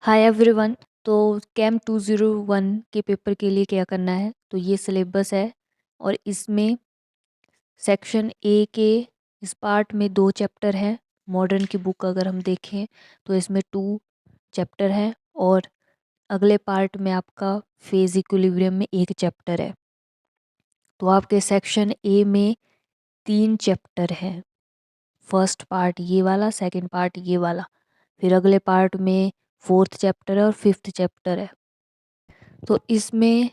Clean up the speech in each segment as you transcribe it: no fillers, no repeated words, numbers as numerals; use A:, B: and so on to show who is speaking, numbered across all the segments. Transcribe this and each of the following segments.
A: Hi everyone. तो cam 201 के paper के लिए क्या करना है, तो ये सिलेबस है और इसमें सेक्शन ए के इस पार्ट में 2 चैप्टर हैं। मॉडर्न की बुक अगर हम देखें तो इसमें 2 चैप्टर हैं और अगले पार्ट में आपका फेज इक्विलिब्रियम में 1 चैप्टर है। तो आपके सेक्शन ए में 3 चैप्टर हैं। फर्स्ट पार्ट ये वाला, सेकंड पार्ट ये वाला, फिर अगले पार्ट में 4th चैप्टर है और 5th चैप्टर है। तो इसमें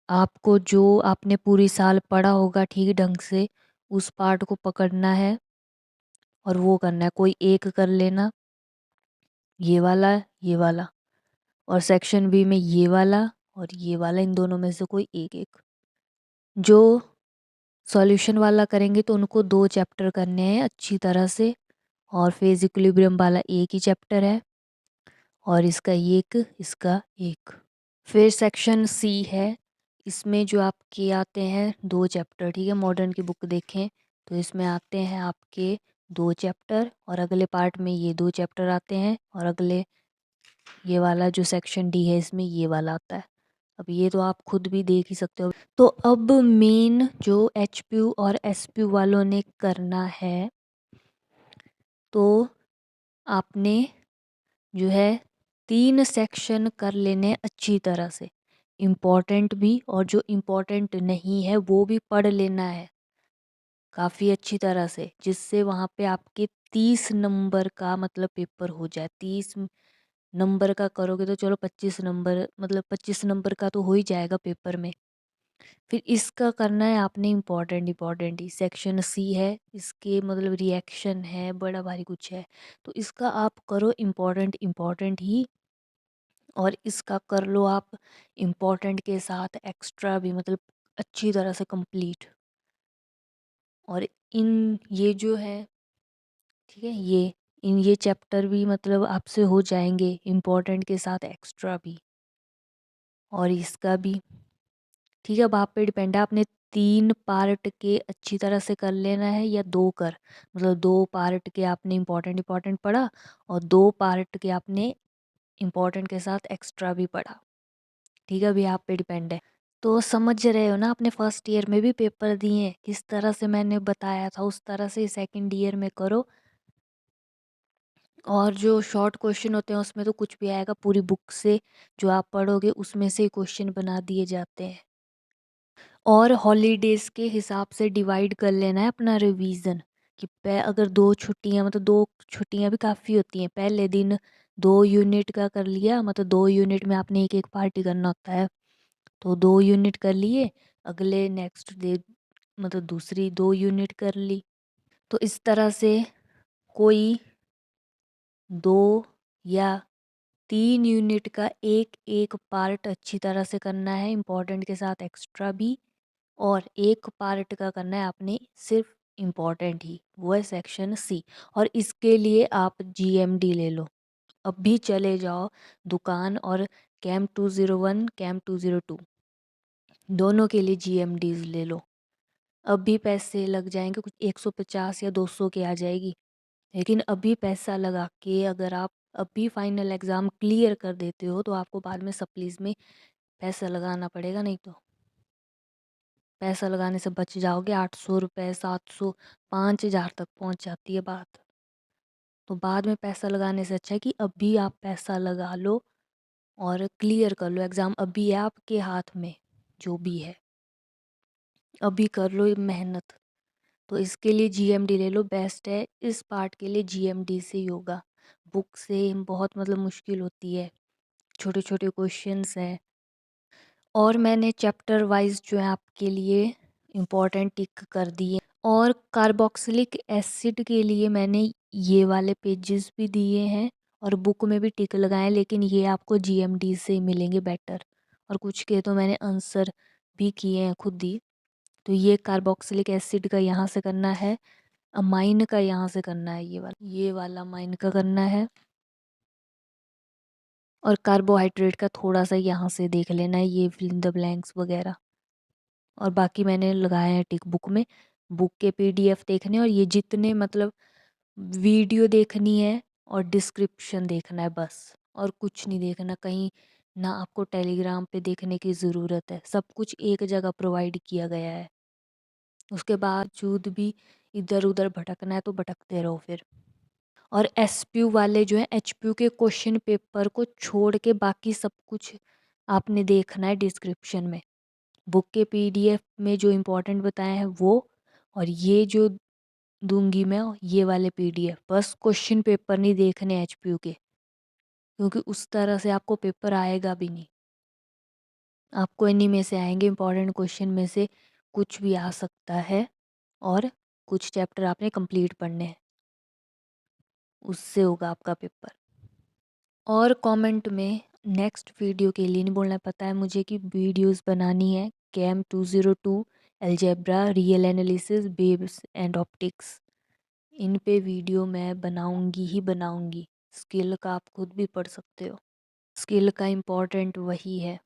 A: आपको जो आपने पूरी साल पढ़ा होगा ठीक ढंग से उस पार्ट को पकड़ना है और वो करना है। कोई एक कर लेना, ये वाला और सेक्शन बी में ये वाला और ये वाला, इन दोनों में से कोई एक एक। जो सॉल्यूशन वाला करेंगे तो उनको 2 चैप्टर करने हैं अच्छी तरह से, और फेज इक्विलिब्रियम वाला एक ही चैप्टर है और इसका इसका एक। फिर सेक्शन सी है, इसमें जो आपके आते हैं 2 चैप्टर। ठीक है, मॉडर्न की बुक देखें तो इसमें आते हैं आपके 2 चैप्टर और अगले पार्ट में ये 2 चैप्टर आते हैं और अगले ये वाला जो सेक्शन डी है इसमें ये वाला आता है। अब ये तो आप खुद भी देख ही सकते हो। तो अब मेन जो एच और एस वालों ने करना है, तो आपने जो है 3 सेक्शन कर लेने अच्छी तरह से, इम्पॉर्टेंट भी और जो इम्पॉर्टेंट नहीं है वो भी पढ़ लेना है काफ़ी अच्छी तरह से, जिससे वहाँ पे आपके 30 नंबर का मतलब पेपर हो जाए। 30 नंबर का करोगे तो चलो 25 नंबर, मतलब 25 नंबर का तो हो ही जाएगा पेपर में। फिर इसका करना है आपने इम्पॉर्टेंट ही। सेक्शन सी है, इसके मतलब रिएक्शन है, बड़ा भारी कुछ है, तो इसका आप करो इम्पॉर्टेंट ही। और इसका कर लो आप इम्पॉर्टेंट के साथ एक्स्ट्रा भी, मतलब अच्छी तरह से कंप्लीट। और इन ये जो है, ठीक है, ये चैप्टर भी मतलब आपसे हो जाएंगे इम्पॉर्टेंट के साथ एक्स्ट्रा भी, और इसका भी। ठीक है, अब आप पे डिपेंड है, आपने 3 पार्ट के अच्छी तरह से कर लेना है या 2 मतलब 2 पार्ट के आपने इम्पॉर्टेंट पढ़ा और 2 पार्ट के आपने इम्पॉर्टेंट के साथ एक्स्ट्रा भी पढ़ा। ठीक है, अभी आप पे डिपेंड है। तो समझ रहे हो ना, अपने फर्स्ट ईयर में भी पेपर दिए हैं, किस तरह से मैंने बताया था उस तरह से सेकंड ईयर में करो। और जो शॉर्ट क्वेश्चन होते हैं उसमें तो कुछ भी आएगा, पूरी बुक से जो आप पढ़ोगे उसमें से क्वेश्चन बना दिए जाते हैं। और हॉलीडेज़ के हिसाब से डिवाइड कर लेना है अपना रिवीजन, कि अगर 2 छुट्टियां, मतलब 2 छुट्टियां भी काफ़ी होती हैं, पहले दिन 2 यूनिट का कर लिया, मतलब 2 यूनिट में आपने एक एक पार्टी करना होता है, तो 2 यूनिट कर लिए। अगले नेक्स्ट डे मतलब दूसरी 2 यूनिट कर ली। तो इस तरह से कोई 2 या 3 यूनिट का एक एक पार्ट अच्छी तरह से करना है, इम्पोर्टेंट के साथ एक्स्ट्रा भी। और एक पार्ट का करना है आपने सिर्फ इम्पोर्टेंट ही, वो है सेक्शन सी। और इसके लिए आप जीएमडी ले लो, अब भी चले जाओ दुकान और कैम 201 कैम 202 दोनों के लिए जीएमडीज ले लो। अब भी पैसे लग जाएंगे, कुछ 150 या 200 के आ जाएगी, लेकिन अभी पैसा लगा के अगर आप अभी फाइनल एग्ज़ाम क्लियर कर देते हो तो आपको बाद में सप्लीज में पैसा लगाना पड़ेगा। नहीं तो पैसा लगाने से बच जाओगे, 800 रुपये, 700, 5,000 तक पहुंच जाती है बात। तो बाद में पैसा लगाने से अच्छा है कि अभी आप पैसा लगा लो और क्लियर कर लो एग्ज़ाम। अभी है आपके हाथ में, जो भी है अभी कर लो ये मेहनत। तो इसके लिए जीएमडी ले लो, बेस्ट है इस पार्ट के लिए। जीएमडी से योगा बुक से बहुत मतलब मुश्किल होती है, छोटे छोटे क्वेश्चंस हैं। और मैंने चैप्टर वाइज जो है आपके लिए इम्पोर्टेंट टिक कर दिए। और कार्बोक्सिलिक एसिड के लिए मैंने ये वाले पेजेस भी दिए हैं और बुक में भी टिक लगाए, लेकिन ये आपको जीएमडी से मिलेंगे बेटर। और कुछ के तो मैंने आंसर भी किए हैं खुद ही। तो ये कार्बोक्सिलिक एसिड का यहाँ से करना है, अमाइन का यहाँ से करना है, ये वाला अमाइन का करना है, और कार्बोहाइड्रेट का थोड़ा सा यहाँ से देख लेना है, ये फिल इन द ब्लैंक्स वगैरह। और बाकी मैंने लगाए हैं टिक बुक में। बुक के पीडीएफ देखने और ये जितने मतलब वीडियो देखनी है और डिस्क्रिप्शन देखना है बस। और कुछ नहीं देखना कहीं, ना आपको टेलीग्राम पे देखने की ज़रूरत है, सब कुछ एक जगह प्रोवाइड किया गया है। उसके बावजूद भी इधर-उधर भटकना है तो भटकते रहो फिर। और एसपीयू वाले जो हैं, एचपीयू के क्वेश्चन पेपर को छोड़ के बाकी सब कुछ आपने देखना है डिस्क्रिप्शन में। बुक के पीडीएफ में जो इम्पोर्टेंट बताए हैं वो, और ये जो दूंगी मैं ये वाले पीडीएफ, बस क्वेश्चन पेपर नहीं देखने एचपीयू के, क्योंकि उस तरह से आपको पेपर आएगा भी नहीं। आपको इन्हीं में से आएंगे, इम्पोर्टेंट क्वेश्चन में से कुछ भी आ सकता है, और कुछ चैप्टर आपने कंप्लीट पढ़ने हैं, उससे होगा आपका पेपर। और कमेंट में नेक्स्ट वीडियो के लिए नहीं बोलना, पता है मुझे कि वीडियोस बनानी है कैम 202, algebra, real analysis, waves and optics, इन पे वीडियो मैं बनाऊंगी ही बनाऊंगी। स्किल का आप खुद भी पढ़ सकते हो, स्किल का इम्पोर्टेंट वही है।